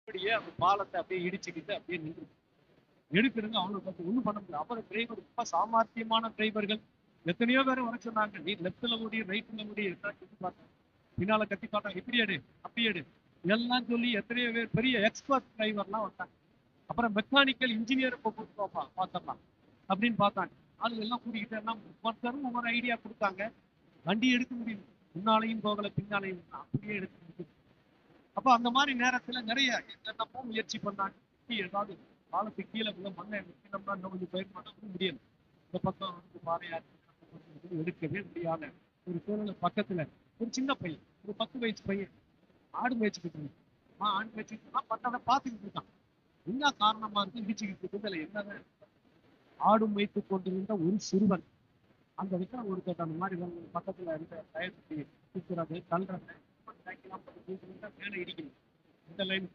அப்படியே அந்த பாலத்தை அப்படியே இடிச்சுக்கிட்டு அப்படியே நின்று எடுக்கிறது அவனை பத்தி ஒண்ணும் பண்ண முடியல. அப்புறம் டிரைவர் ரொம்ப சாமர்த்தியமான டிரைவர்கள் எத்தனையோ பேர் வர சொன்னாங்க. நீ லெப்ட்ல ஓடி ரைட்ல ஓடி எல்லாம் கட்டி பார்த்தேன், பின்னால கட்டி பார்த்தா இப்படி எடு அப்படி எடு எல்லாம் சொல்லி எத்தனையோ பேர் பெரிய எக்ஸ்பர்ட் டிரைவர்லாம் வந்தாங்க. அப்புறம் மெக்கானிக்கல் இன்ஜினியர் இப்போ கூப்பிட்டு பார்த்தலாம் அப்படின்னு பார்த்தாங்க. அது எல்லாம் கூட்டிக்கிட்டு எல்லாம் ஒவ்வொருத்தரும் ஒவ்வொரு ஐடியா கொடுத்தாங்க. வண்டி எடுக்க முடியும், முன்னாலையும் போகல பின்னாலையும் அப்படியே எடுக்க முடியும். அப்ப அந்த மாதிரி நேரத்துல நிறைய என்னென்னமோ முயற்சி பண்ணாங்க. ஏதாவது காலத்துக்கு கீழே உள்ள மண்ணை நம்ம இன்னும் கொஞ்சம் பயிர் பண்ண முடியல. இந்த பக்கம் வந்து பாறையா எடுக்கவே முடியாத ஒரு சூழ்நிலை. பக்கத்துல ஒரு சின்ன பையன், ஒரு 10 வயசு பையன் ஆடு மேய்ச்சிக்கிட்டு இருந்தான். ஆடு மேய்ச்சிக்கிட்டு பட்டதை பார்த்துக்கிட்டு இருக்கான். என்ன காரணமா இருக்கு இடிச்சுக்கிட்டு இருக்குது, என்னதான் ஆடு மேய்த்து கொண்டிருந்த ஒரு சிறுவன் அந்த இடத்துல ஒரு அந்த மாதிரி பக்கத்துல இருந்த டயத்துக்கு சுத்துறது தள்ளுறது மேல இடிக்கணும். இந்த லைன்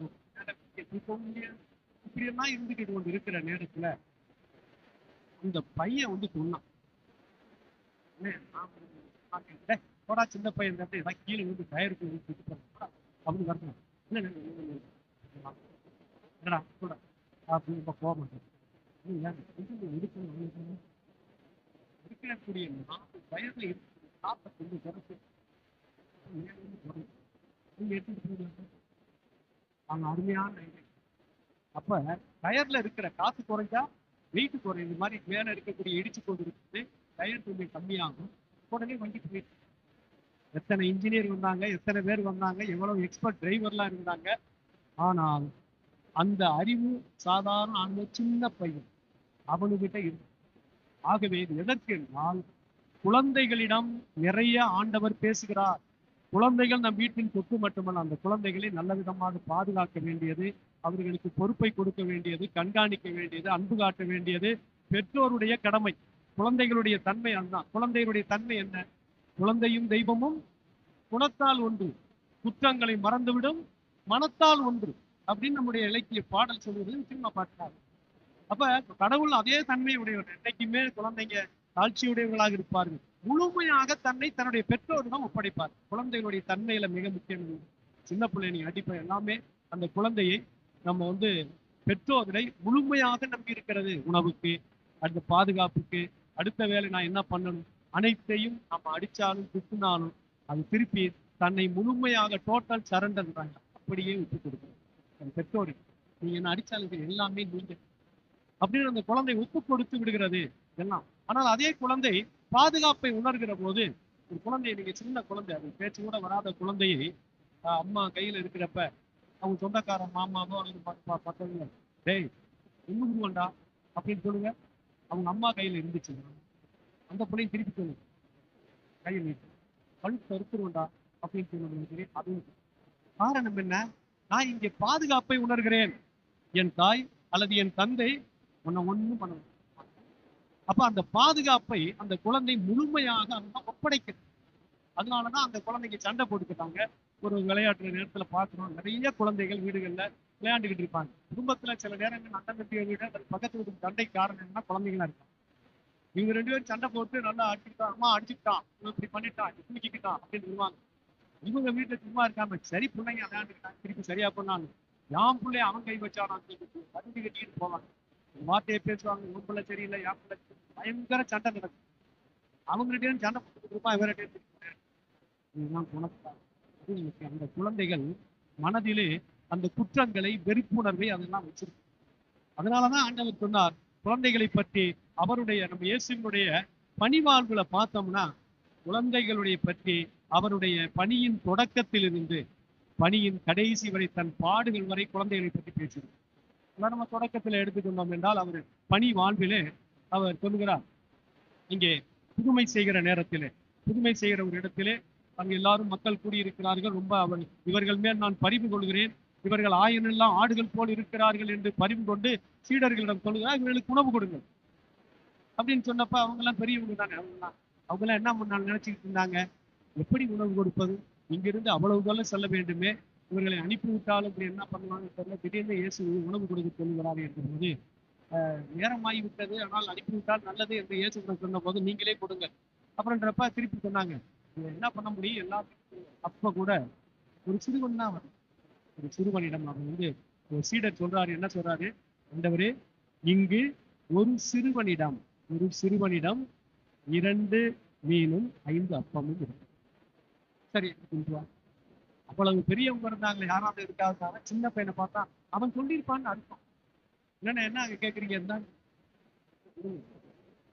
இப்படி எல்லாம் இருந்துகிட்டு கொண்டு இருக்கிற நேரத்துல இந்த பையன் வந்து சொன்னான், போடா சின்ன பையன் ஏதாவது கீழே வந்து டயருக்கு அப்படின்னு வரணும். என்னடா கூட அப்படின்னு போக மாட்டேன். இருக்கக்கூடிய 4 வயதுல இருக்கு 45 குறைச்சு அவங்க அருமையான. அப்ப டயர்ல இருக்கிற காசு குறைஞ்சா வெயிட் குறையும். இந்த மாதிரி மேல இருக்கக்கூடிய இடிச்சு கொண்டு இருக்குது டயர் கொஞ்சம் கம்மியாகும், உடனே வண்டி போயிட்டு. எத்தனை இன்ஜினியர் வந்தாங்க, எத்தனை பேர் வந்தாங்க, எவ்வளவு எக்ஸ்பர்ட் டிரைவர்லாம் இருந்தாங்க. ஆனால் அந்த அறிவு சாதாரண அந்த சின்ன பையன் அவனுக்கிட்ட இருக்கு. ஆகவே இது எதற்கு என்றால் குழந்தைகளிடம் நிறைய ஆண்டவர் பேசுகிறார். குழந்தைகள் நம் வீட்டின் சொத்து மட்டுமல்ல, அந்த குழந்தைகளை நல்ல விதமாக பாதுகாக்க வேண்டியது, அவர்களுக்கு பொறுப்பை கொடுக்க வேண்டியது, கண்காணிக்க வேண்டியது, அன்பு காட்ட வேண்டியது பெற்றோருடைய கடமை. குழந்தைகளுடைய தன்மை அதுதான். குழந்தைகளுடைய தன்மை என்ன? குழந்தையும் தெய்வமும் குணத்தால் ஒன்று, குற்றங்களை மறந்துவிடும் மனத்தால் ஒன்று அப்படின்னு நம்முடைய இலக்கிய பாடல் சொல்வது சினிமா பாட்டார். அப்ப கடவுள் அதே தன்மை உடையவர். என்னைக்குமே குழந்தைங்க தாழ்ச்சியுடையவர்களாக இருப்பார்கள். முழுமையாக தன்னை தன்னுடைய பெற்றோரிடம் ஒப்படைப்பார். குழந்தைகளுடைய தன்மையில மிக முக்கியமானது. சின்ன பிள்ளை நீ அடிப்ப எல்லாமே அந்த குழந்தையை நம்ம வந்து பெற்றோர்களை முழுமையாக நம்பி இருக்கிறது. உணவுக்கு, அடுத்த பாதுகாப்புக்கு, அடுத்த வேலை நான் என்ன பண்ணணும், அனைத்தையும் நம்ம அடிச்சாலும் திட்டினாலும் அது திருப்பி தன்னை முழுமையாக டோட்டல் சரண்டர்ன்றாங்க, அப்படியே விட்டு கொடுக்கணும் பெற்றோருக்கு. நீங்க என்ன அடிச்சாலும் எல்லாமே நீங்க அப்படின்னு அந்த குழந்தை ஒப்பு கொடுத்து விடுகிறது எல்லாம். ஆனால் அதே குழந்தை பாதுகாப்பை உணர்கிற போது, ஒரு குழந்தைய நீங்க சின்ன குழந்தை, அது பேச்சு கூட வராத குழந்தையை அம்மா கையில இருக்கிறப்ப அவங்க சொந்தக்கார மாமாவோ அல்லது பக்கத்துல டேய் ஒண்ணுண்டா அப்படின்னு சொல்லுங்க. அவங்க அம்மா கையில இருந்துச்சு, அந்த பிள்ளையும் திருப்பி சொல்லுங்க கையில் நீட்டு கழுத்து அறுத்துருவண்டா அப்படின்னு சொல்லுங்க. அது காரணம் என்ன? நான் இங்கே பாதுகாப்பை உணர்கிறேன். என் தாய் அல்லது என் தந்தை உன்னை ஒண்ணும் பண்ணணும். அப்ப அந்த பாதுகாப்பை அந்த குழந்தை முழுமையாக ஒப்படைக்கிறது. அதனாலதான் அந்த குழந்தைக்கு சண்டை போட்டுக்கிட்டாங்க. ஒரு விளையாட்டுற நேரத்துல பாக்குறோம், நிறைய குழந்தைகள் வீடுகள்ல விளையாண்டுகிட்டு இருப்பாங்க. குடும்பத்துல சில நேரங்கள் அண்ணன் தம்பியை விட பக்கத்து வீட்டுக்கு சண்டை காரணம் என்னன்னா குழந்தைங்களா இருப்பாங்க. இவங்க 2 பேரும் சண்டை போட்டு நல்லா அடிச்சுட்டான், அம்மா அடிச்சுட்டான், இப்படி பண்ணிட்டான், தூக்கிக்கிட்டான் அப்படின்னு சொல்லுவாங்க. இவங்க வீட்டுல சும்மா இருக்காம சரி பிள்ளைங்க விளையாண்டுக்கிட்டாங்க திருப்பி சரியா பண்ணாங்க, யான் பிள்ளைய அவன் கை வச்சானா கட்டி கட்டிட்டு போவாங்க. வார்த்தையை பேசுவாங்க, உன் பிள்ளை சரியில்லை, என் பிள்ளை பயங்கர சண்டை நடக்கும். அவங்ககிட்ட சண்டை போட்டுருப்பான், இவர்கிட்ட அந்த குழந்தைகள் மனதிலே அந்த குற்றங்களை, வெறுப்புணர்வை அதெல்லாம் வச்சிருக்கு. அதனாலதான் ஆண்டவர் சொன்னார் குழந்தைகளை பற்றி. அவருடைய நம்ம இயேசுவினுடைய பணிவாழ்வுல பார்த்தோம்னா குழந்தைகளுடைய பற்றி அவருடைய பணியின் தொடக்கத்திலிருந்து பணியின் கடைசி வரை தன் பாடுகள் வரை குழந்தைகளை பற்றி பேசுகிறார். நம்ம தொடக்கத்தில் எடுத்துக்கொண்டோம் என்றால் அவர் பணி வாழ்விலே அவர் சொல்லுகிறார், இங்கே புதுமை செய்கிற நேரத்திலே, புதுமை செய்கிற ஒரு இடத்திலே அங்கு எல்லாரும் மக்கள் கூடியிருக்கிறார்கள். ரொம்ப அவர் இவர்கள் மேல் நான் பரிவு கொள்கிறேன், இவர்கள் ஆயிரம் ஆடுகள் போல் இருக்கிறார்கள் என்று பரிவு கொண்டு சீடர்களிடம் சொல்லுகிறார், இவர்களுக்கு உணவு கொடுங்கள் அப்படின்னு சொன்னப்ப அவங்க எல்லாம் பெரியவங்க தானே, அவங்க எல்லாம் என்ன முன்னாள் நினைச்சுக்கிட்டு இருந்தாங்க, எப்படி உணவு கொடுப்பது, இங்கிருந்து அவ்வளவு தூரம் செல்ல வேண்டுமே, இவர்களை அனுப்பிவிட்டாலும் இப்படி என்ன பண்ணுவாங்க தெரியல, திடீர்னு இயேசு உணவு கொடுக்க சொல்லுகிறார் என்பது நேரமாகிவிட்டது, ஆனால் அனுப்பிவிட்டால் நல்லது என்று இயேசு சொன்ன போது நீங்களே கொடுங்க அப்புறம்ன்றப்ப திருப்பி சொன்னாங்க என்ன பண்ண முடியும் எல்லாத்துக்கும். அப்ப கூட ஒரு சிறுவன் தான் வரும். ஒரு சிறுவனிடம் அவன் வந்து ஒரு சீடர் சொல்றாரு, என்ன சொல்றாரு? ஆண்டவரே, இங்கு ஒரு சிறுவனிடம் 2 மீனும் 5 அப்பமும் இருக்கு. சரி, கொண்டு வா. அவ்வளவு பெரியவங்க இருந்தாங்க, யாராவது இருக்காது. சின்ன பையனை பார்த்தா அவன் சொல்லியிருப்பான்னு அர்த்தம். இல்லைன்னா என்ன அங்க கேட்குறீங்க? இருந்தா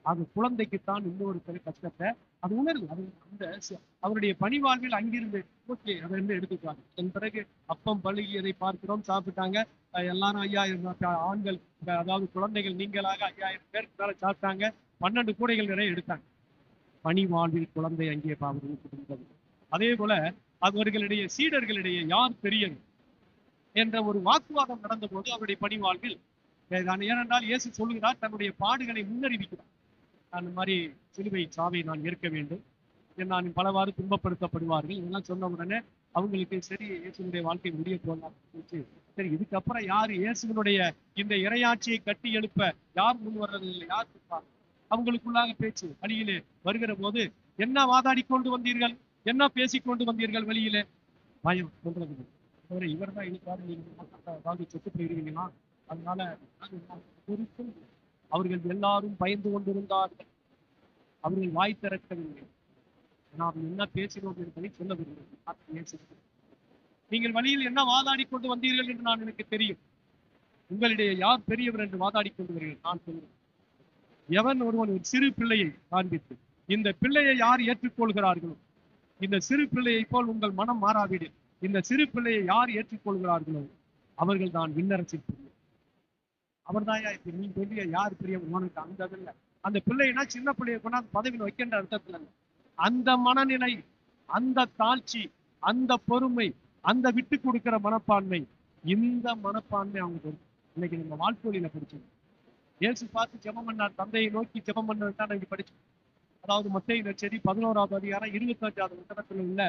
அது குழந்தைக்குத்தான் இன்னொரு கஷ்டத்தை அது உணருது. அது அந்த அவருடைய பணிவாழ்வில் அங்கிருந்து ஓகே அதை வந்து எடுத்துக்குவாங்க. அதன் பிறகு அப்பம் பழுகியதை பார்க்கிறோம், சாப்பிட்டாங்க. எல்லாரும் 5000 ஆண்கள், அதாவது குழந்தைகள் நீங்களாக 5000 பேருக்கு மேல சாப்பிட்டாங்க. 12 கூடைகள் நிறைய எடுத்தாங்க. பணிவாழ்வில் குழந்தை அங்கே பாவம். அதே போல அவர்களுடைய சீடர்களிடையே யார் பெரியது என்ற ஒரு வாக்குவாதம் நடந்த போது அவருடைய பணிவாழ்வில் ஏனென்றால் இயேசு சொல்லுகிறார், தன்னுடைய பாடுகளை முன்னறிவிக்கிறார். அந்த மாதிரி சிலுவை சாவை நான் ஏற்க வேண்டும், நான் பலவாறு துன்பப்படுத்தப்படுவார்கள், இதெல்லாம் சொன்ன உடனே அவங்களுக்கு சரி இயேசுனுடைய வாழ்க்கை முடிய போகலாம். சரி, இதுக்கப்புறம் யாரு இயேசுனுடைய இந்த இறையாட்சியை கட்டி எழுப்ப யார் முன் வர்றது இல்லை, யார் இருப்பார்? அவங்களுக்குள்ளாக பேச்சு. வழியிலே வருகிற போது என்ன வாதாடி கொண்டு வந்தீர்கள், என்ன பேசிக்கொண்டு வந்தீர்கள்? வெளியிலே பயம் சொல்றது. இவர் தான் இழுப்பாரு, நீங்க செத்து போயிருவீங்களா, அதனால அவர்கள் எல்லாரும் பயந்து கொண்டிருந்தார்கள். அவர்கள் வாய் திறக்கவில்லை. நாம் என்ன பேசினோம் என்பதை சொல்ல விரும்புகிறேன். நீங்கள் வழியில் என்ன வாதாடி கொண்டு வந்தீர்கள் என்று நான் எனக்கு தெரியும். உங்களிடையே யார் பெரியவர் என்று வாதாடி கொண்டு வருகிறேன் நான் சொல்கிறேன். எவன் ஒருவன் ஒரு சிறு பிள்ளையை காண்பித்து இந்த பிள்ளையை யார் ஏற்றுக்கொள்கிறார்களோ, இந்த சிறு பிள்ளையை போல் உங்கள் மனம் மாறாவிடு, இந்த சிறு பிள்ளையை யார் ஏற்றுக்கொள்கிறார்களோ அவர்கள் தான் விண்ணரசில் பெரிய. அவர் தான் நீ பெரிய, யார் பெரிய உனக்கு அந்த இல்லை. அந்த பிள்ளைனா சின்ன பிள்ளையை கொண்டாந்து பதவியில் வைக்கின்ற அர்த்தத்துல இல்லை. அந்த மனநிலை, அந்த தாழ்ச்சி, அந்த பொறுமை, அந்த விட்டு கொடுக்கிற மனப்பான்மை, இந்த மனப்பான்மை அவங்க இன்னைக்கு நம்ம வாழ்க்கையில படிச்சோம். இயேசு பார்த்து ஜெபம் பண்ணார், தந்தையை நோக்கி ஜெபம் பண்ணது தான் இன்னைக்கு படிச்சோம். அதாவது மத்தேயு நற்செய்தி 11வது அதிகாரம் 25வது வசனத்துல உள்ள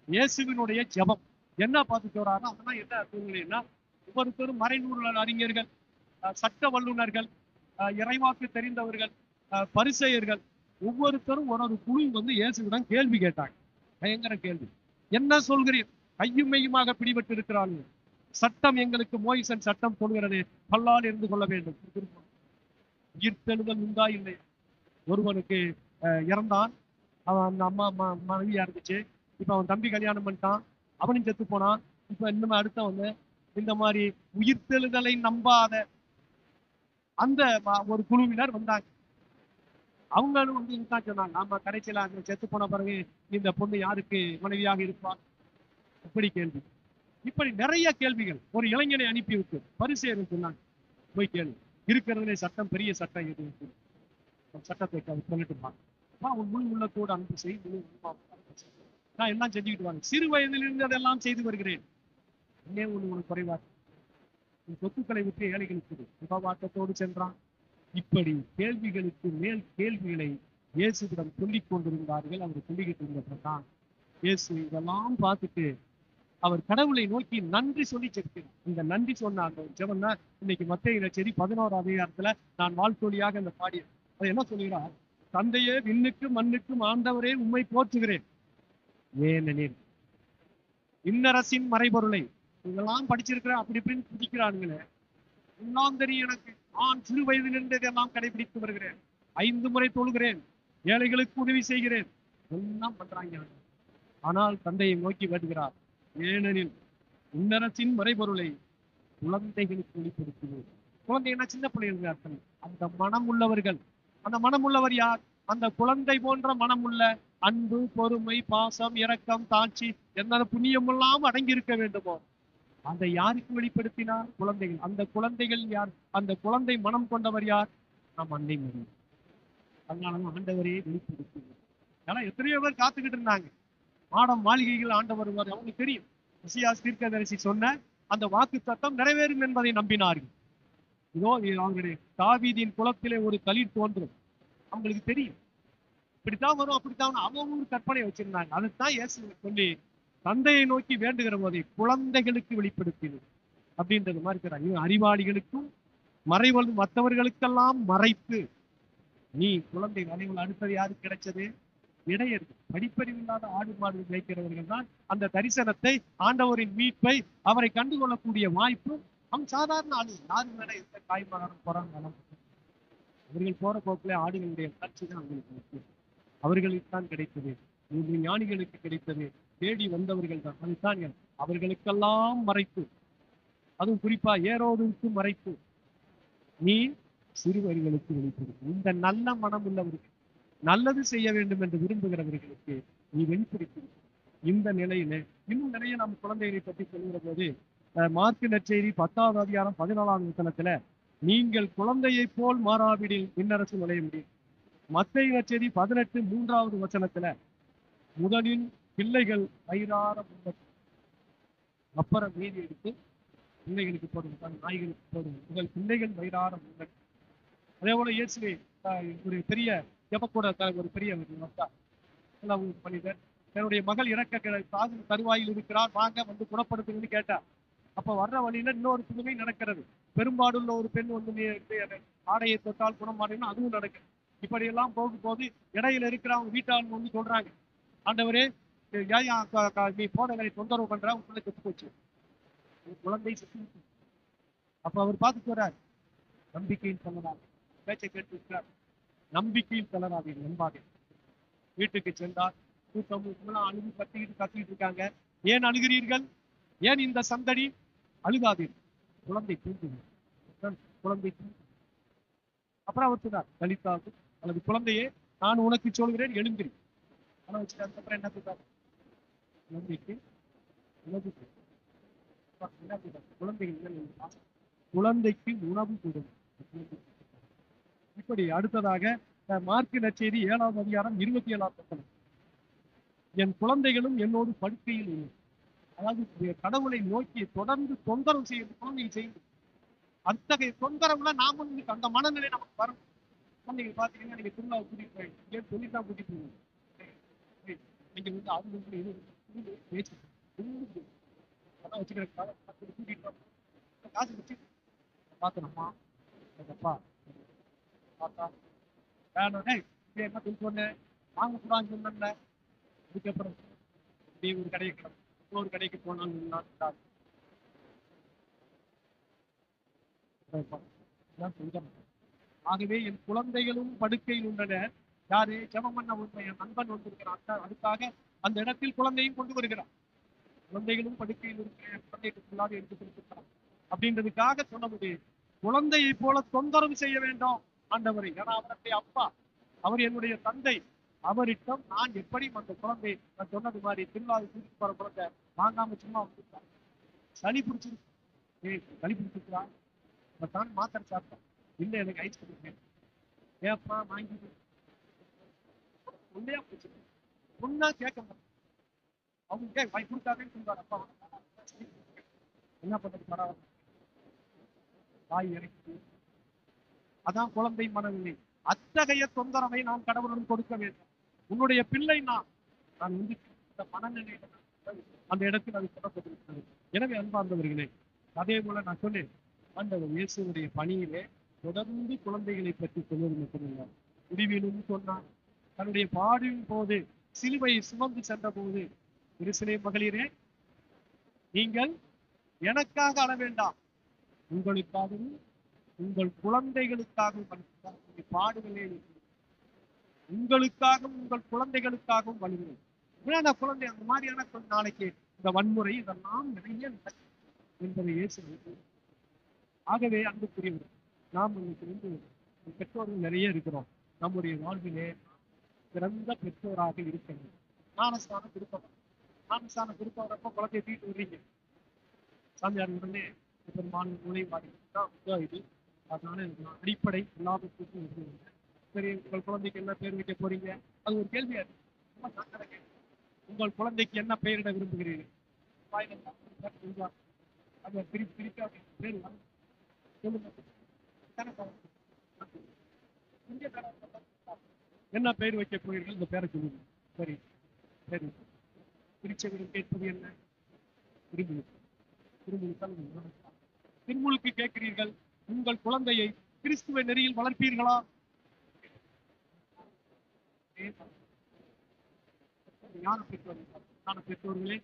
இயேசுவினுடைய ஜெபம் என்ன பார்த்து சொல்றாரோ அதெல்லாம் என்ன சூழ்நிலைன்னா, ஒவ்வொருத்தரும் மறைநூல் அறிஞர்கள், சட்ட வல்லுநர்கள், இறைவாக்கு தெரிந்தவர்கள், பரிசேயர்கள், ஒவ்வொருத்தரும் ஒரு குழு வந்து இயேசுவிடம் கேள்வி கேட்டாங்க. பயங்கர கேள்வி. என்ன சொல்கிறீர்? கையும் மெய்யுமாக பிடிபட்டு இருக்கிறார்கள். சட்டம் எங்களுக்கு மோயிசன் சட்டம் சொல்கிறது, பல்லால் இருந்து கொள்ள வேண்டும். உயிர்த்தெழுதல் உண்டா இல்லை? ஒருவனுக்கு இறந்தான், அவன் அந்த அம்மா மனைவியா இருந்துச்சு, இப்ப அவன் தம்பி கல்யாணம் பண்ணிட்டான், அவனும் செத்து போனான். இப்ப இன்னும் அடுத்த வந்து இந்த மாதிரி உயிர்த்தெழுதலை நம்பாத அந்த ஒரு குழுவினர் வந்தாங்க. அவங்களும் வந்து இதுதான் சொன்னாங்க, ஆமா கடைசியில அங்க செத்து போன பிறகு இந்த பொண்ணு யாருக்கு மனைவியாக இருப்பார்? இப்படி கேள்வி, இப்படி நிறைய கேள்விகள். ஒரு இளைஞனை அனுப்பிவிட்டு பரிசேயர் சொன்னாங்க, போய் கேள்வி, இருக்கிறதுலே சட்டம் பெரிய சட்டம் எது? சட்டத்தை சொல்லிட்டுப்பாங்க. அவன் முன் உள்ளத்தோடு அன்பு செய்து நான் எல்லாம் செஞ்சுக்கிட்டு வாங்க, சிறு வயதிலிருந்து அதெல்லாம் செய்து வருகிறேன், இன்னே ஒண்ணு உனக்கு குறைவா, சொத்துக்களை விட்டு ஏழைகளுக்கு உபவாசத்தோடு சென்றான். இப்படி கேள்விகளுக்கு மேல் கேள்விகளை இயேசுவிடம் சொல்லிக் கொண்டிருந்தார்கள். அவர் சொல்லிக்கிட்டு இருந்ததான் இயேசு இதெல்லாம் பார்த்துட்டு அவர் கடவுளை நோக்கி நன்றி சொல்லி செலுத்தினார். இந்த நன்றி சொன்ன அந்த ஜெபம் தான் இன்னைக்கு மத்தேயு நற்செய்தி 11வது அதிகாரத்துல நான் வாழ்த்தொழியாக இந்த பாடியது. அது என்ன சொல்கிறார்? தந்தையே, விண்ணுக்கும் மண்ணுக்கும் ஆண்டவரே உம்மை போற்றுகிறேன், ஏனெனில் இன்னரசின் மறைபொருளை இதெல்லாம் படிச்சிருக்கிறேன் அப்படி இப்படின்னு புதிக்கிறானுங்களே, எல்லாம் தெரியும் எனக்கு. நான் சிறு வயதிலிருந்து இதெல்லாம் கடைபிடித்து வருகிறேன், 5 முறை தொழுகிறேன், ஏழைகளுக்கு உதவி செய்கிறேன், எல்லாம் பண்றாங்க. ஆனால் தந்தையை நோக்கி வருகிறார், ஏனெனில் இன்னரசின் மறைபொருளை குழந்தைகளுக்கு வெளிப்படுத்துவோம். குழந்தைன்னா சின்ன பிள்ளைகள் அர்த்தம். அந்த மனம் உள்ளவர்கள், அந்த மனம் உள்ளவர் யார்? அந்த குழந்தை போன்ற மனம் உள்ள, அன்பு, பொறுமை, பாசம், இரக்கம், தாட்சி, எந்த புண்ணியம் எல்லாம் அடங்கி இருக்க வேண்டுமோ அதை யாருக்கு வெளிப்படுத்தினார்? குழந்தைகள். அந்த குழந்தைகள் யார்? அந்த குழந்தை மனம் கொண்டவர் யார்? நம் அன்னை மரி. அதனால ஆண்டவரே வெளிப்படுத்தினார். ஏன்னா எத்தனையோ பேர் காத்துக்கிட்டு இருந்தாங்க, மாடம் மாளிகைகள் ஆண்டவர் வருவார். அவங்களுக்கு தெரியும் இசாயா தீர்க்கதரிசி சொன்ன அந்த வாக்கு தத்தம் நிறைவேறும் என்பதை நம்பினார்கள். இதோ அவங்களுடைய தாவீதின் குலத்திலே ஒரு களிர் தோன்றும், அவங்களுக்கு தெரியும் இப்படித்தான் வரும், அப்படித்தான் அவங்க ஒரு கற்பனை வச்சிருந்தாங்க. அதுதான் இயேசு சொல்லி தந்தையை நோக்கி வேண்டுகிற போதை குழந்தைகளுக்கு வெளிப்படுத்தினது அப்படின்றது மாதிரி இருக்கிறாங்க. அறிவாளிகளுக்கும் மறைவல் மற்றவர்களுக்கெல்லாம் மறைத்து நீ குழந்தை அறிவுள். அடுத்தது யாருக்கு கிடைச்சது? இடையர், படிப்பறிவு இல்லாத ஆடு மாடு மேய்க்கிறவர்கள் தான் அந்த தரிசனத்தை, ஆண்டவரின் மீட்பை அவரை கண்டுகொள்ளக்கூடிய வாய்ப்பு அவன் சாதாரண ஆளு, யாரு மேல எந்த காய்மகனம் போறாங்க. அவர்கள் போற போக்குல ஆடுகளுடைய வளர்ச்சி தான் அவங்களுக்கு முக்கியம். அவர்களுக்கு தான் கிடைத்தது, மூன்று ஞானிகளுக்கு கிடைத்தது, தேடி வந்தவர்கள் தான். அதுதான் அவர்களுக்கெல்லாம் மறைத்து, அதுவும் குறிப்பா ஏரோதுக்கு மறைத்து, நீ சிறுவர்களுக்கு வெளிப்படுத்து. இந்த நல்ல மனம் உள்ளவர்கள், நல்லது செய்ய வேண்டும் என்று விரும்புகிறவர்களுக்கு நீ வெளிப்படுத்தி. இந்த நிலையில இன்னும் நிறைய நம்ம குழந்தைகளை பற்றி சொல்லுகிற போது மார்க்கு நற்செய்தி 10வது அதிகாரம் 14வது வசனத்துல, நீங்கள் குழந்தையை போல் மாறாவிடில் விண்ணரசு நுழைய முடியும். மத்தேயு நற்செய்தி 18 3வது வசனத்துல, முதலில் பிள்ளைகள் வயிறார உண்பது, அப்புறம் மீதி எடுத்து பிள்ளைகளுக்கு போடுங்க, நாய்களுக்கு போடுங்க, முதல் பிள்ளைகள் வயிறார உண்பது. அதே போல இயேசுவே ஒரு பெரிய ஜெபக்கூட ஒரு பெரிய மனிதர் தன்னுடைய மகள் இறக்க தருவாயில் இருக்கிறார், வாங்க வந்து குணப்படுத்துங்கன்னு கேட்டார். அப்ப வர்ற வழியில இன்னொரு புதுமை நடக்கிறது. பெரும்பாடுள்ள ஒரு பெண் வந்து ஆடையை தொட்டால் குணமாடுன்னு அதுவும் நடக்குது. இப்படியெல்லாம் போகும்போது இடையில இருக்கிறவங்க வீட்டாளர் வந்து சொல்றாங்க, ஆண்டவரே நீ போதகரை தொந்தரவு பண்ற, உன் பிள்ளை செத்து போச்சு, குழந்தை செத்து. அப்ப அவர் பார்த்து சொல்றாரு, நம்பிக்கையில் சொல்லலாம் பேச்சை கேட்டு நம்பிக்கையில் தளராதீர்கள், நம்பாதே. வீட்டுக்கு சென்றார். கூட்டம் அழுது கத்திக்கிட்டு இருக்காங்க. ஏன் அழுகிறீர்கள்? ஏன் இந்த சந்தடி? அழுகாதீர்கள், குழந்தை தூங்குது, குழந்தை தூங்கு. அப்புறம் அவர் சொன்னார், லலிதாவுக்கு அல்லது குழந்தையே, நான் உனக்கு சொல்கிறேன், எழுந்திரி. ஆனா வச்சுட்டு அதுக்கப்புறம் என்ன சொல்றாரு? குழந்தைக்கு உணவு குழந்தைகள் குழந்தைக்கு உணவு கொடுங்க. இப்படி அடுத்ததாக மார்க்கு நற்செய்தி 7வது அதிகாரம் 27வது வசனம், என் குழந்தைகளும் என்னோடு படுக்கையில் இல்லை. அதாவது கடவுளை நோக்கி தொடர்ந்து தொந்தரவு செய்ய குழந்தையை செய்யும். அத்தகைய தொந்தரவுல நாம அந்த மனநிலை நமக்கு வரும். குழந்தைங்க பாத்தீங்கன்னா நீங்க திருவிழா கூட்டிட்டு போய் சொல்லிதான் கூட்டிட்டு போவீங்க. நீங்க வந்து அவங்க பேச்சு அதான் வச்சுக்கிறதுக்காக கூட்டிட்டு காசு வச்சு பாத்தனம்மா அப்பா பார்த்தா வேணும் என்ன சொன்ன வாங்க கூடாதுன்னு சொன்ன. அதுக்கப்புறம் நீ ஒரு கடைக்கு இன்னொரு கடைக்கு போனாலும் ஆகவே என் குழந்தைகளும் படுக்கையில் உள்ளன. யாரு? ஜெபம் பண்ண என் நண்பன் வந்திருக்கிறான், அதுக்காக அந்த இடத்தில் குழந்தையும் கொண்டு வருகிறான். குழந்தைகளும் படுக்கையில் இருக்கிற குழந்தைகளுக்கு எடுத்து கொடுத்துருக்கிறான் அப்படின்றதுக்காக சொல்ல முடியும். குழந்தையை போல தொந்தரவு செய்ய வேண்டாம் ஆண்டவரை. ஏன்னா அவருடைய அப்பா, அவர் என்னுடைய தந்தை. அவரிடம் நான் எப்படி அந்த குழந்தை, நான் சொன்னது மாதிரி திருவிழாவை கூட்டிட்டு போற குழந்தை வாங்காம சும்மா வந்துருக்காங்க. சளி பிடிச்சிருக்கு, சளி பிடிச்சிருக்கா, தான் மாத்திரை சாப்பிட்டேன், இல்லை எனக்கு ஐஸ் கொடுப்பேன், ஏப்பா வாங்கி உள்ளே பிடிச்சிருக்கு. ஒன்னா கேட்க மாட்டேன். அவங்க வாங்கி கொடுக்காதேன்னு சொல்றாரு அப்பா. என்ன பண்றது? பரவாயில்ல, வாய் இறக்கி. அதான் குழந்தை மனநிலை. அத்தகைய தொந்தரவை நாம் கடவுளுடன் கொடுக்க வேண்டும். உன்னுடைய பிள்ளை நான் வந்து இந்த மனநிலை அந்த இடத்தில் அது சொல்லப்பட்டிருக்கிறது. எனவே அன்பார்ந்தவர்களே, அதே போல நான் சொன்னேன், ஆண்டவர் இயேசுடைய பணியிலே தொடர்ந்து குழந்தைகளை பற்றி சொல்வது மட்டுமில்லை, முடிவிலும் சொன்னார். தன்னுடைய பாடின் போது சிலுவையை சுமந்து சென்ற போது, எருசலேம் மகளிரே, நீங்கள் எனக்காக அழ வேண்டாம், உங்களுக்காகவும் உங்கள் குழந்தைகளுக்காகவும் பாடுகளே, உங்களுக்காகவும் உங்கள் குழந்தைகளுக்காகவும் வழிகிறேன். ஏன்னா குழந்தை அந்த மாதிரியான நாளைக்கு இந்த வன்முறை இதெல்லாம் நிறைய என்பதை இயேசு. ஆகவே அன்புக்குரியவர், நாம் இன்னைக்கு வந்து பெற்றோர்கள் நிறைய இருக்கிறோம். நம்முடைய வாழ்விலே சிறந்த பெற்றோராக இருக்கணும். ஞானஸ்தானம் கொடுப்பவர், ஞானஸ்தானம் கொடுப்பவரப்ப குழந்தைய தூக்கிட்டு வர்றீங்க, சாமியார் உடனே பெரும்பாலும் நுழைவாடி தான் இது. அதனால அடிப்படை எல்லாத்துக்கும் சரி, உங்கள் குழந்தைக்கு என்ன பேர் வைக்க போறீங்க? அது ஒரு கேள்வியா இருக்கு. உங்கள் குழந்தைக்கு என்ன பெயரிட விரும்புகிறீர்கள்? என்ன பெயர் வைக்க போகிறீர்கள்? இந்த பேரை சொல்லுங்க. சரி சரி, பிரிச்சவர்கள் கேட்பது என்ன? திருமுழுக்கு கேட்கிறீர்கள். உங்கள் குழந்தையை கிறிஸ்துவ நெறியில் வளர்ப்பீர்களா? ஞான பெற்றோர்களே,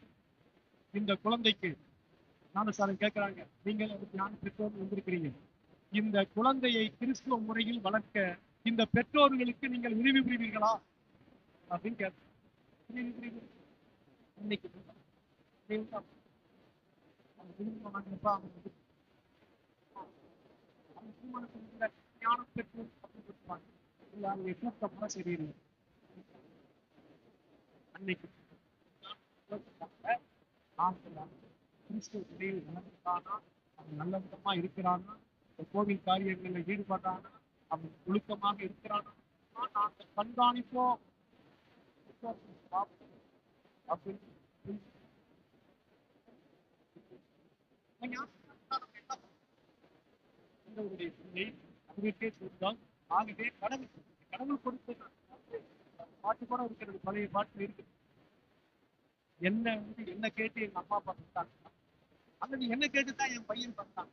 இந்த குழந்தைக்கு ஞானசாரம் கேட்கிறாங்க, நீங்கள் அதுக்கு ஞான பெற்றோர் வந்திருக்கிறீங்க, இந்த குழந்தையை கிறிஸ்துவ முறையில் வளர்க்க இந்த பெற்றோர்களுக்கு நீங்கள் உதவி புரிவீர்களா அப்படின்னு கேட்க இன்னைக்கு அவங்க திருமணம் ஆனப்ப அவங்க வந்து அவங்க திருமணத்துல ஞானம் பெற்று அப்படின்னு கொடுப்பாங்க. இல்ல அவங்க கூட்டம்னா சரியில்லை. அன்னைக்கு கிறிஸ்துவ இடையில் வளர்ந்துட்டானா, அவன் நல்ல விதமா இருக்கிறானா, இந்த கோவில் காரியங்களில் ஈடுபடுறானா, அவன் ஒழுக்கமாக இருக்கிறானா, நாங்கள் கண்காணிப்போம் அப்படின்னு ஆண்டவருடைய பிள்ளை அவருக்கே சொந்தம். ஆகவே கடவுள் கடவுள் கொடுத்தது பாட்டு கூட இருக்கிறது, பழைய பாட்டு இருக்கு. என்ன வந்து என்ன கேட்டு எங்க அம்மா அப்பா பார்த்தாங்க, அல்லது என்ன கேட்டுதான் என் பையன் பார்த்தாங்க.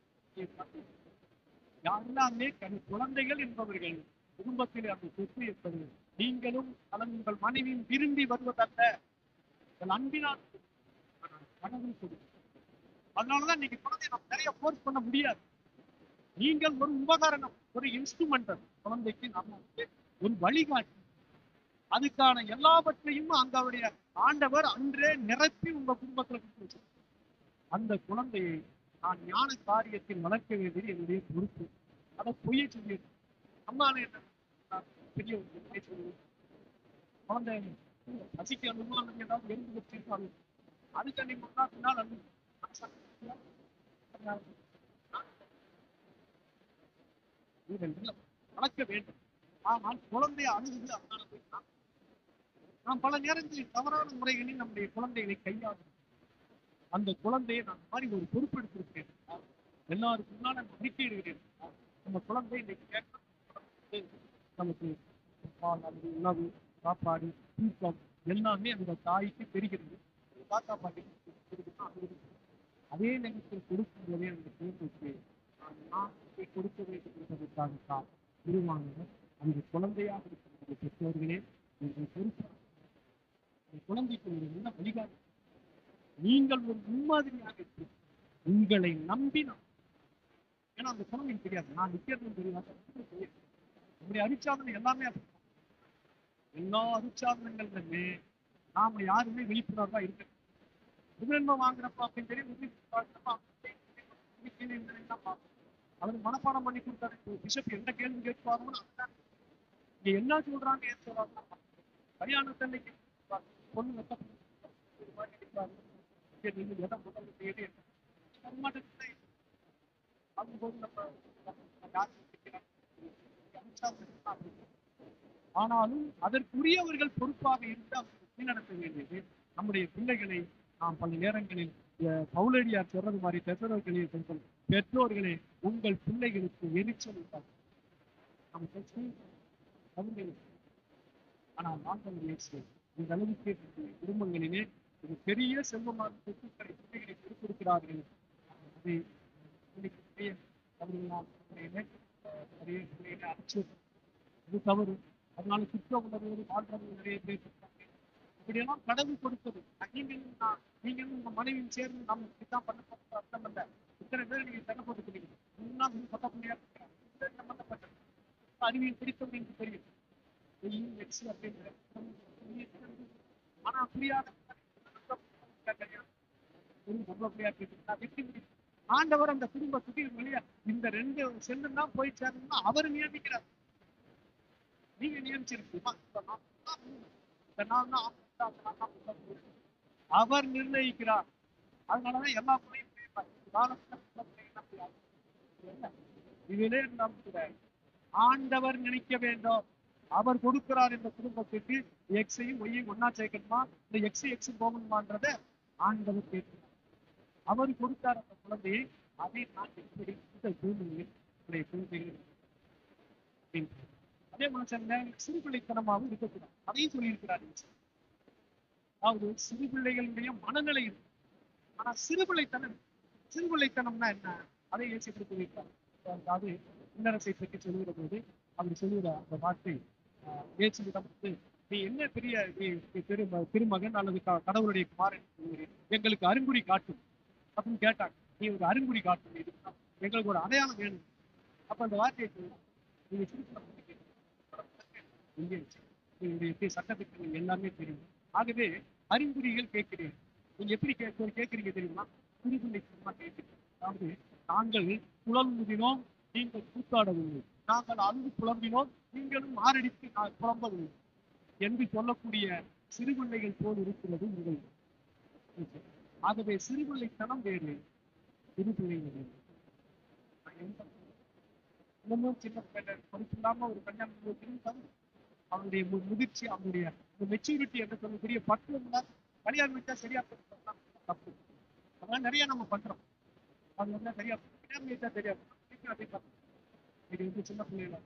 எல்லாமே குழந்தைகள் என்பவர்கள் குடும்பத்தில் அந்த சொத்து என்பது நீங்களும் அல்லது உங்கள் மனைவியும் விரும்பி வருவதல்ல, உங்கள் அன்பினால் கடவுள் கொடுக்கும். அதனாலதான் இன்னைக்கு குழந்தைய நம்ம நிறைய போர்ஸ் பண்ண முடியாது. நீங்கள் ஒரு உபகரணம், ஒரு இன்ஸ்ட்ருமெண்டல். குழந்தைக்கு நம்ம ஒரு வழிகாட்டி, அதுக்கான எல்லாவற்றையும் அந்தவுடைய ஆண்டவர் அன்றே நிரப்பி உங்க குடும்பத்துல கொடுத்து அந்த குழந்தையை நான் ஞான காரியத்தில் வளர்க்க வேண்டியது என்னுடைய பொறுப்பு. அதை பொய்ய சொல்லி அம்மால என்ன பெரிய குழந்தை ரசிக்கணுமோ அல்லது ஏதாவது எரிந்து வச்சிருப்பாங்க, அதுக்கு நீங்க பின்னால் அது வளர்க்க வேண்டும். ஆனால் குழந்தைய அணுகுது அதனால போய் நாம் பல நேரங்களில் தவறான முறைகளில் நம்முடைய குழந்தைகளை கையாளும். அந்த குழந்தையை நான் மாதிரி ஒரு பொறுப்பெடுத்திருக்கேன், எல்லாருக்கும் முன்னால அறிக்கையிடுகிறேன். நம்ம குழந்தை இன்னைக்கு கேட்க நமக்கு பால் அல்லது உணவு, சாப்பாடு, தூக்கம் எல்லாமே அந்த தாய்க்கு தெரிகிறது. தாத்தா பாட்டி அதே நேரத்தில் கொடுக்கும் போதே அந்த குழந்தைக்கு நான் கொடுக்க வேண்டும் என்பதற்காகத்தான் திருவாங்க அந்த குழந்தையாக இருக்கிற பெற்றோர்களே நீங்கள் பொறுப்பு. குழந்தைக்கு ஒரு நல்ல வழிகாட்டு, நீங்கள் ஒரு முன்மாதிரியாக இருக்கு. உங்களை நம்பினான், ஏன்னா அந்த குழந்தைக்கு தெரியாது நான் நிக்கிறது தெரியாது. நம்முடைய அரிச்சாதனை எல்லாமே எல்லா அரிச்சாதனங்களுமே நாம யாருமே விழிப்புணர்வா இருக்கு. புதுநன்மை வாங்குறப்ப அப்படின்னு தெரியும், அவர் மனப்பாடம் பண்ணி கொடுத்தாரு. பிஷப் என்ன கேள்வி கேட்பாருன்னு இங்க என்ன சொல்றாங்க, ஏன் சொல்றாங்க கல்யாணத்தன்னைக்கு பொண்ணு எதை முதல்ல தேடி ஆனாலும் அதற்குரியவர்கள் பொறுப்பாக இருந்து அவர்கள் நடத்த வேண்டியது நம்முடைய பிள்ளைகளை. நாம் பல நேரங்களில் பவுலடியார் சொல்றது மாதிரி பெற்றோர்களில் சொல்றது, பெற்றோர்களே உங்கள் பிள்ளைகளுக்கு எரிச்சல் உண்டாகும். ஆனால் ஆண்டவர் இந்த அளவுக்கு குடும்பங்களிலே ஒரு பெரிய செல்வமான சொத்துக்களை பிள்ளைகளை கொடுத்திருக்கிறார்கள். அதை அச்சு இது தவறு. அதனால குற்ற உணர்வோடு வாழ்றவங்க நிறைய பேர் இருக்காங்க. இப்படியெல்லாம் கடவுள் கொடுத்தது. நீங்களும் உங்க மனைவியும் சேர்ந்து நம்ம இப்படித்தான் பண்ண அர்த்தம் இல்ல. இத்தனை பேர் நீங்க தடை போட்டுக்கிறீங்க, பட்ட பிள்ளையா சம்பந்தப்பட்டது அறிவியல் பிடித்தவங்களுக்கு தெரியும். ஆனா புரியாத ஆண்டவர் அந்த குடும்பத்துக்கு வெளியே இந்த 2 செல்லும் தான் போய் சேரணும்னா அவர் நியமிக்கிறார். நீங்க நியமிச்சிருக்கீமா? அவர் நிர்ணயிக்கிறார். அதனாலதான் எல்லா இதிலே ஆண்டவர் நினைக்க வேண்டும். அவர் கொடுக்கிறார் இந்த குடும்பத்துக்கு எக்ஸையும் ஒய்யும் ஒன்னா சேர்க்கணுமா, இந்த எக்ஸ் போகணுமான்றத ஆண்டவர் கேட்கிறார். அவர் கொடுத்தார் அந்த குழந்தையை. அதை நான் எப்படி இந்த பூமியில் குழந்தைகள் அதே மனுஷன்ல சிறுபிள்ளைத்தனமாகவும் இருக்கக்கூடாது, அதையும் சொல்லியிருக்கிறார். அதாவது சிறு பிள்ளைகளுடைய மனநிலை இருக்கு, ஆனா சிறுபிள்ளைத்தனம்னா என்ன, அதை யோசித்து வைத்தார். அதாவது இன்னரசை பற்றி சொல்லுகிற போது அவர் சொல்லுகிற அந்த வார்த்தை, இயேசுவிடம் வந்து நீ என்ன பெரிய திருமகன் அல்லது கடவுளுடைய குமாரன் எங்களுக்கு அறிகுறி காட்டும் அப்படின்னு கேட்டாங்க. நீ ஒரு அறிகுறி காட்டணும், இதுதான் எங்களுக்கு ஒரு அடையாளம் வேணும். அப்ப அந்த வார்த்தையை சொல்லலாம். நீங்க சிறுசுல இங்கே உங்களுடைய சட்டத்திட்டங்கள் எல்லாமே தெரியும். ஆகவே அறிகுறிகள் கேட்கிறீர்கள். நீங்க எப்படி கேட்கறீங்க தெரியுமா? குறிப்பிள்ளை சும்மா கேட்கிறீங்க. அதாவது நாங்கள் புலம்புகிறோம், நீங்கள் கூத்தாடவில்லை. நாங்கள் அழுது புலம்பினோம், நீங்களும் மாரடித்து புலம்பவில்லை என்று சொல்லக்கூடிய சிறுபிள்ளைகள் போல் இருக்கிறது உங்கள். ஆகவே சிறுபிள்ளைத்தனம் வேறு, சிறுபிள்ளைகள் வேறு. இன்னமும் சின்ன படிப்பு இல்லாம ஒரு கல்யாணம் அவனுடைய முதிர்ச்சி, அவனுடைய மெச்சூரிட்டி என்று சொல்லக்கூடிய பக்குவம் கல்யாணம் வச்சா சரியா தப்பு. அதெல்லாம் நிறைய நம்ம பண்றோம். அது வந்து சரியா கல்யாணம் வச்சா சரியா அதே பார்த்து இது வந்து சின்ன பிள்ளைகள்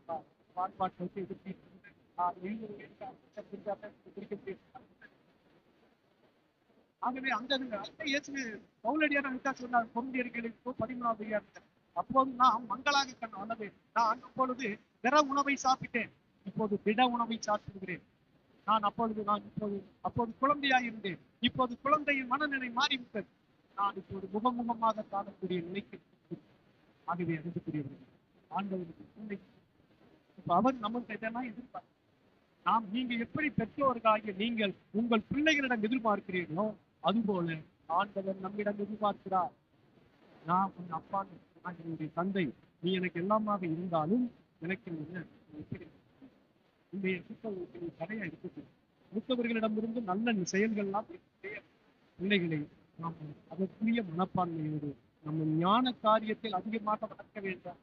பாட்டு வச்சு எதிர்த்து பிடிக்க முடியும். ஆகவே அந்த இயேசு பவுலடியார் விட்டா சொன்னார் பொருந்தியர்களுக்கோ 13 அப்போது நாம் மங்களாக கண்ண அல்லது நான் அப்பொழுது பிற உணவை சாப்பிட்டேன், இப்போது திட உணவை சாப்பிடுகிறேன். அப்போது குழந்தையாய் இருந்தேன், இப்போது குழந்தையின் மனநிலை மாறிவிட்டது. நான் இப்போது முகமுகமாக காணக்கூடிய நிலைக்கு. ஆகவே அறிந்துக்கூடியவர்கள் ஆண்டவருக்கு இப்ப அவர் நமக்கு இதெல்லாம் எதிர்பார்க்க. நாம் நீங்க எப்படி பெற்றோர்களாகிய நீங்கள் உங்கள் பிள்ளைகளிடம் எதிர்பார்க்கிறீர்களோ அதுபோல ஆண்டவர் நம்மிடம் எதிர்பார்க்கிறார். நான் உன் அப்பா, நான் என்னுடைய தந்தை, நீ எனக்கு எல்லாமாக இருந்தாலும் எனக்கு இந்த சித்தங்களுக்கு தடையா இருக்குது. மூத்தவர்களிடமிருந்து நல்ல செயல்கள்லாம் பிள்ளைகளை நாம் அதற்குரிய மனப்பான்மையோடு நம்ம ஞான காரியத்தில் அதிகமாக வளர்க்க வேண்டும்,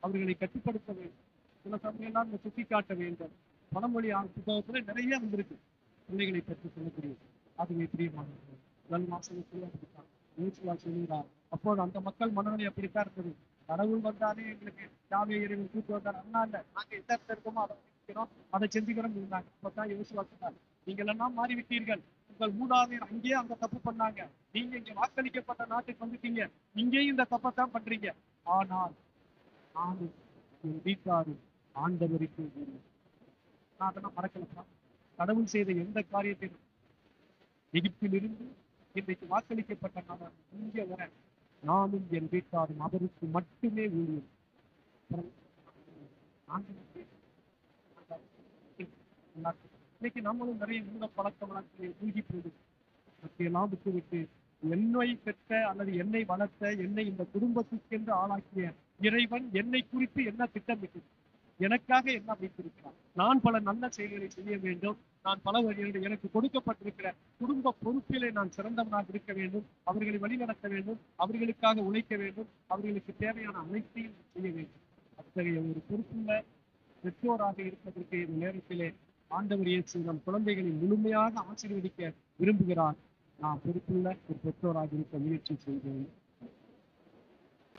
அவர்களை கட்டுப்படுத்த வேண்டும். சில சமயம்லாம் நம்ம சுட்டி காட்ட வேண்டும். பழமொழி புத்தகத்துல நிறைய வந்திருக்கு பிள்ளைகளை பற்றி சொல்லக்கூடிய. அதுவே பிரியமானது சொல்லுகிறார். அப்போது அந்த மக்கள் மனநிலை அப்படித்தான் இருக்குது. கடவுள் வந்தாலே எங்களுக்கு யாவே இறைவன் கூட்டு வந்தார், அண்ணா இல்ல நாங்க எந்த இருக்கோமோ அதை அதை செஞ்சுக்கிறோம். அப்பதான் யோசிவா சொன்னார், நீங்கள் எல்லாம் மாறிவிட்டீர்கள். உங்கள் மூதாதையர் அங்கேயே அந்த தப்பு பண்ணாங்க, நீங்க இங்க வாக்களிக்கப்பட்ட நாட்டுக்கு வந்துட்டீங்க, இங்கேயும் இந்த தப்பத்தான் பண்றீங்க. ஆனால் நானும் என் வீட்டாரும் ஆண்டவருக்கு நான் அதெல்லாம் மறக்கலாம். கடவுள் செய்த எந்த காரியத்தையும் எகிப்திலிருந்து இன்றைக்கு வாக்களிக்கப்பட்ட நான் இங்கே வர நானும் என் வீட்டாரும் அவருக்கு மட்டுமே ஊழியம். இன்னைக்கு நம்மளும் நிறைய மூட பழக்க வழக்கங்களை மூழ்கி போகுது. மற்றையெல்லாம் விட்டுவிட்டு என்னை பெற்ற அல்லது என்னை வளர்த்த என்னை இந்த குடும்பத்துக்கென்று ஆளாக்கிய இறைவன் என்னை குறித்து என்ன திட்டமிட்டு எனக்காக என்ன வைத்திருக்கிறார், நான் பல நல்ல செயல்களை செய்ய வேண்டும், நான் பல வழிகளில் எனக்கு கொடுக்கப்பட்டிருக்கிற குடும்ப பொறுப்பிலே நான் சிறந்தவனாக இருக்க வேண்டும், அவர்களை வழிநடத்த வேண்டும், அவர்களுக்காக உழைக்க வேண்டும், அவர்களுக்கு தேவையான அனைத்தையும் செய்ய வேண்டும். அத்தகைய ஒரு பொறுப்புள்ள பெற்றோராக இருப்பதற்கு இந்த நேரத்திலே ஆண்டவர் இயேசு நம் குழந்தைகளை முழுமையாக ஆசீர்வதிக்க விரும்புகிறார். நான் பொறுப்புள்ள ஒரு பெற்றோராக இருக்க முயற்சி செய்வேன்.